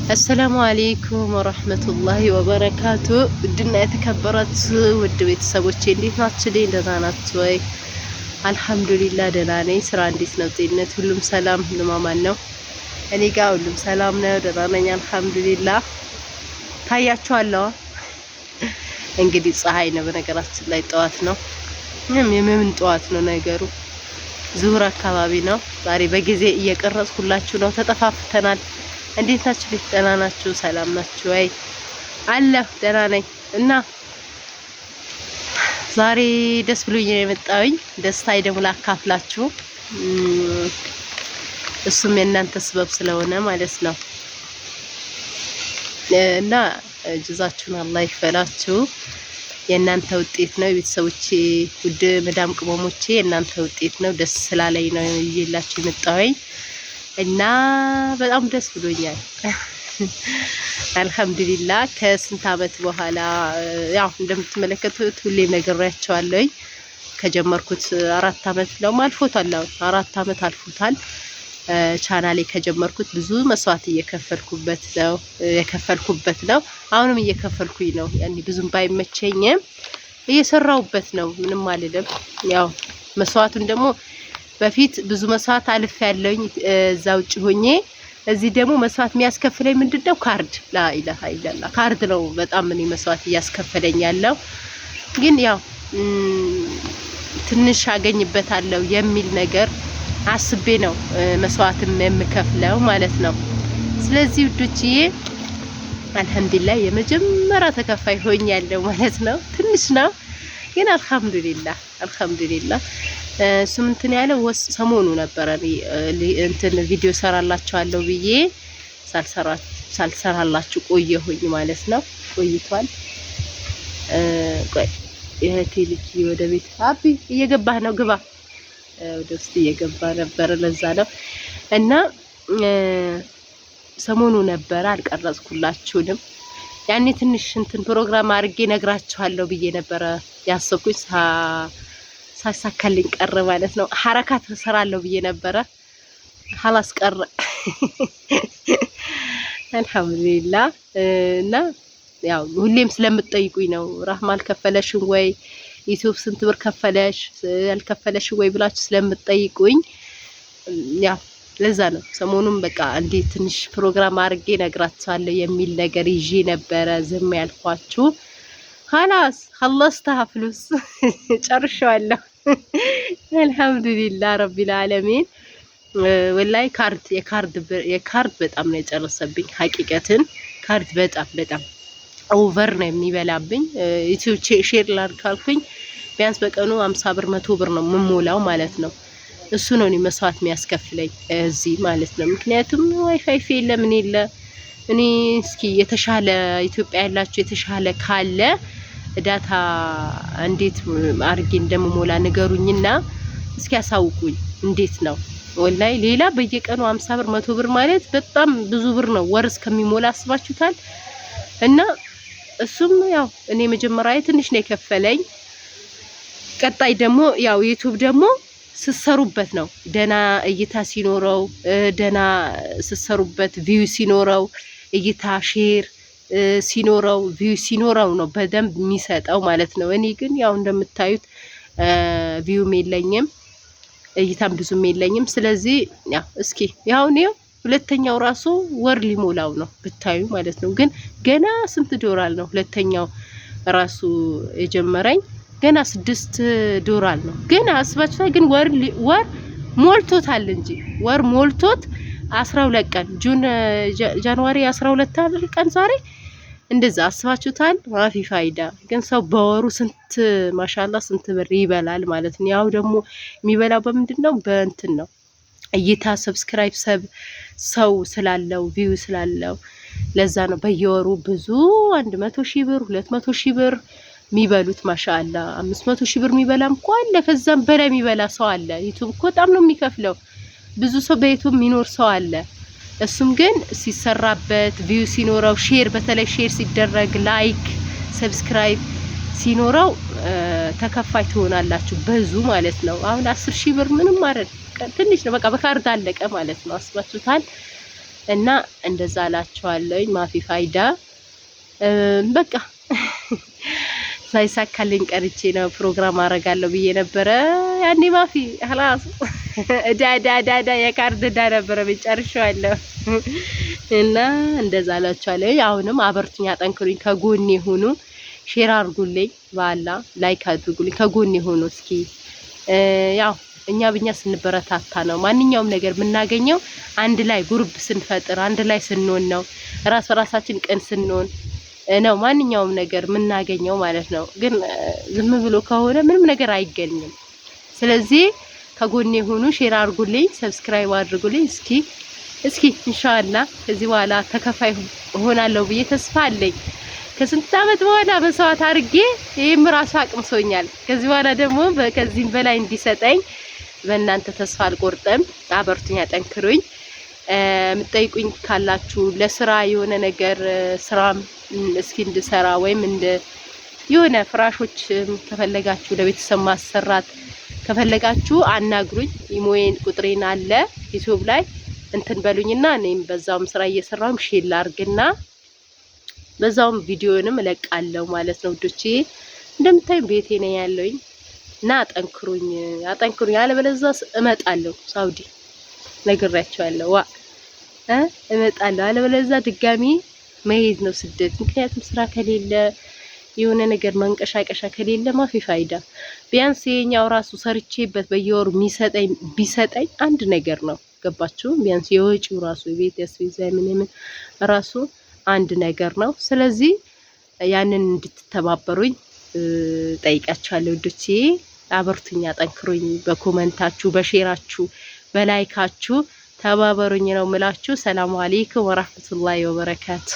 السلام عليكم ورحمة الله وبركاته. ودنا የተከበራት ውድ ቤተሰቦቼ እንዴት ናችሁ? ደህና ናችሁ ወይ? አልሐምዱሊላህ ደህና ነኝ። ስራ እንዴት ነው? ጤንነት ሁሉም ሰላም ሁሉም አማን ነው? እኔ ጋር ሁሉም ሰላም ነው፣ ደህና ነኝ አልሐምዱሊላህ። ታያችኋለሁ እንግዲህ ፀሐይ ነው፣ በነገራችን ላይ ጠዋት ነው። የምን ጠዋት ነው ነገሩ? ዙሁር አካባቢ ነው። ዛሬ በጊዜ እየቀረጽኩላችሁ ነው። ተጠፋፍተናል። እንዴት ናችሁ? ደህና ናችሁ? ሰላም ናችሁ ወይ? አለሁ ደህና ነኝ። እና ዛሬ ደስ ብሎኝ ነው የመጣሁኝ። ደስታዬ ደግሞ ላካፍላችሁ። እሱም የእናንተ ስበብ ስለሆነ ማለት ነው። እና ጅዛችሁን አላህ ይክፈላችሁ። የእናንተ ውጤት ነው የቤተሰቦቼ፣ ውድ መዳም ቅመሞቼ የእናንተ ውጤት ነው። ደስ ስላለኝ ነው ይዤላችሁ የመጣሁኝ እና በጣም ደስ ብሎኛል። አልሐምዱሊላህ ከስንት አመት በኋላ ያው እንደምትመለከቱት ሁሌም ነግሬያቸዋለሁኝ። ከጀመርኩት 4 አመት ነው አልፎታል። 4 አመት አልፎታል። ቻናሌ ከጀመርኩት ብዙ መስዋዕት የከፈልኩበት ነው። አሁንም እየከፈልኩኝ ነው። ያኔ ብዙም ባይመቸኝም እየሰራሁበት ነው። ምንም አልልም። ያው መስዋዕቱን ደግሞ በፊት ብዙ መስዋዕት አልፍ ያለኝ እዛ ውጭ ሆኜ፣ እዚህ ደግሞ መስዋዕት የሚያስከፍለኝ ምንድነው? ካርድ ላኢላሃ ኢላላህ ካርድ ነው። በጣም እኔ መስዋዕት እያስከፈለኝ ያለው ግን ያው ትንሽ አገኝበታለሁ የሚል ነገር አስቤ ነው መስዋዕትም የምከፍለው ማለት ነው። ስለዚህ ውዶችዬ አልሐምዱሊላህ የመጀመሪያ ተከፋይ ሆኛለሁ ማለት ነው። ትንሽ ነው ግን አልሐምዱሊላህ ስምንትን ያለው ሰሞኑ ነበረ እንትን ቪዲዮ ሰራላችኋለሁ ብዬ ሳልሰራላችሁ ቆየሁኝ ማለት ነው። ቆይቷል። ቆይ የእህቴ ልጅ ወደ ቤት አቢ እየገባህ ነው፣ ግባ ወደ ውስጥ እየገባ ነበር። ለዛ ነው እና ሰሞኑ ነበረ አልቀረጽኩላችሁንም። ያኔ ትንሽ እንትን ፕሮግራም አድርጌ ነግራችኋለሁ ብዬ ነበረ ያሰብኩኝ ሳሳካልኝ ቀረ ማለት ነው። ሐረካት እሰራለሁ ብዬ ነበረ ሐላስ ቀረ። አልሐምዱሊላህ እና ያው ሁሌም ስለምትጠይቁኝ ነው ራህማ አልከፈለሽም ወይ ዩቲዩብ ስንት ብር ከፈለሽ አልከፈለሽም ወይ ብላችሁ ስለምትጠይቁኝ ያው ለዛ ነው ሰሞኑን በቃ እንዴት ትንሽ ፕሮግራም አድርጌ ነግራችኋለሁ የሚል ነገር ይዤ ነበረ ዝም ያልኳችሁ። خلاص خلصتها فلوس ጨርሻለሁ። አልሐምዱሊላህ ረቢል ዓለሚን። ወላሂ የካርድ በጣም ነው የጨረሰብኝ። ሐቂቀትን ካርድ በጣም ኦቨር ነው የሚበላብኝ። ዩቲዩብ ሼር ላድርግ ካልኩኝ ቢያንስ በቀኑ 50 ብር 100 ብር ነው የምሞላው ማለት ነው። እሱ ነው እኔ መስዋዕት የሚያስከፍለኝ እዚህ ማለት ነው። ምክንያቱም ዋይፋይ የለ ምን የለ። እኔ እስኪ የተሻለ ኢትዮጵያ ያላችሁ የተሻለ ካለ ዳታ እንዴት አርጌ እንደምሞላ ንገሩኝና እስኪ ያሳውቁኝ። እንዴት ነው ወላይ ሌላ በየቀኑ 50 ብር 100 ብር ማለት በጣም ብዙ ብር ነው። ወር እስከሚሞላ አስባችሁታል? እና እሱም ያው እኔ መጀመሪያ ትንሽ ነው የከፈለኝ። ቀጣይ ደግሞ ያው ዩቲዩብ ደግሞ ስሰሩበት ነው ደና እይታ ሲኖረው፣ ደና ስሰሩበት ቪው ሲኖረው፣ እይታ ሼር ሲኖረው፣ ቪው ሲኖረው ነው በደንብ የሚሰጠው ማለት ነው። እኔ ግን ያው እንደምታዩት ቪውም የለኝም እይታም ብዙም የለኝም። ስለዚህ ያው እስኪ ያው ነው ሁለተኛው ራሱ ወር ሊሞላው ነው ብታዩ ማለት ነው። ግን ገና ስንት ዶላር ነው ሁለተኛው ራሱ የጀመረኝ ገና 6 ዶላር ነው። ግን አስባችኋል? ግን ወር ሞልቶታል እንጂ ወር ሞልቶት 12 ቀን ጃንዋሪ 12 አይደል ቀን ዛሬ እንደዛ አስባችሁታል? ማፊ ፋይዳ። ግን ሰው በወሩ ስንት ማሻአላ ስንት ብር ይበላል ማለት ነው። ያው ደግሞ የሚበላው በምንድነው? በእንትን ነው እይታ ሰብስክራይብ ሰው ስላለው ቪው ስላለው ለዛ ነው በየወሩ ብዙ 100,000 ብር 200,000 ብር የሚበሉት ማሻአላ 500,000 ብር የሚበላም እኮ አለ። ከዛም በላይ የሚበላ ሰው አለ። ዩቲዩብ እኮ በጣም ነው የሚከፍለው። ብዙ ሰው በዩቲዩብ የሚኖር ሰው አለ። እሱም ግን ሲሰራበት ቪው ሲኖረው፣ ሼር በተለይ ሼር ሲደረግ፣ ላይክ ሰብስክራይብ ሲኖረው ተከፋይ ትሆናላችሁ ብዙ ማለት ነው። አሁን 10,000 ብር ምንም ማለት ትንሽ ነው። በቃ በካርድ አለቀ ማለት ነው። አስባችሁታል? እና እንደዛ አላችኋለሁኝ። ማፊ ፋይዳ በቃ ሳይሳካልኝ ቀርቼ ነው ፕሮግራም አረጋለሁ ብዬ ነበረ። ያኔ ማፊ خلاص ዳዳዳዳ የካርድ ዳ ነበረ ብጨርሻለሁ። እና እንደዛ አላችኋለሁ። አሁንም አበርቱኝ፣ አጠንክሩኝ፣ ከጎኔ ሁኑ፣ ሼር አድርጉልኝ፣ ባላ ላይክ አድርጉልኝ፣ ከጎኔ ሁኑ። እስኪ ያው እኛ ብኛ ስንበረታታ ነው ማንኛውም ነገር የምናገኘው። አንድ ላይ ጉርብ ስንፈጥር፣ አንድ ላይ ስንሆን ነው። ራስ በራሳችን ቀን ስንሆን ነው ማንኛውም ነገር የምናገኘው ማለት ነው። ግን ዝም ብሎ ከሆነ ምንም ነገር አይገኝም። ስለዚህ ከጎኔ ሆኑ፣ ሼር አድርጉልኝ፣ ሰብስክራይብ አድርጉልኝ። እስኪ ኢንሻአላህ ከዚህ በኋላ ተከፋይ ሆናለሁ ብዬ ተስፋ አለኝ። ከስንት ዓመት በኋላ መስዋዕት አድርጌ ይሄም ራሱ አቅምሶኛል። ከዚህ በኋላ ደግሞ ከዚህም በላይ እንዲሰጠኝ በእናንተ ተስፋ አልቆርጥም። አበርቱኝ፣ አጠንክሩኝ። የምትጠይቁኝ ካላችሁ ለስራ የሆነ ነገር ስራም እስኪ እንድሰራ ወይም እንደ የሆነ ፍራሾች ከፈለጋችሁ ለቤተሰብ ማሰራት ከፈለጋችሁ አናግሩኝ። ኢሞዬን ቁጥሬን አለ ዩቲዩብ ላይ እንትን በሉኝና እኔም በዛውም ስራ እየሰራሁም ሼር ላርግና በዛውም ቪዲዮንም እለቃለሁ ማለት ነው። ውዶቼ እንደምታዩ ቤቴ ነኝ ያለውኝ እና አጠንክሩኝ፣ አለበለዚያ እመጣለሁ ሳውዲ ነግራቸዋለሁ። እመጣለሁ፣ አለበለዚያ ድጋሚ መሄድ ነው ስደት። ምክንያቱም ስራ ከሌለ የሆነ ነገር መንቀሻቀሻ ከሌለ ማፊ ፋይዳ። ቢያንስ የኛው ራሱ ሰርቼበት በየወሩ ቢሰጠኝ አንድ ነገር ነው። ገባችሁ? ቢያንስ የወጪው ራሱ የቤት ያስቤዛ ምን ራሱ አንድ ነገር ነው። ስለዚህ ያንን እንድትተባበሩኝ ጠይቃችኋለሁ ውዶቼ። አበርቱኝ፣ አጠንክሩኝ። በኮመንታችሁ፣ በሼራችሁ፣ በላይካችሁ ተባበሩኝ ነው ምላችሁ። ሰላም አለይኩም ወራህመቱላሂ ወበረካቱ።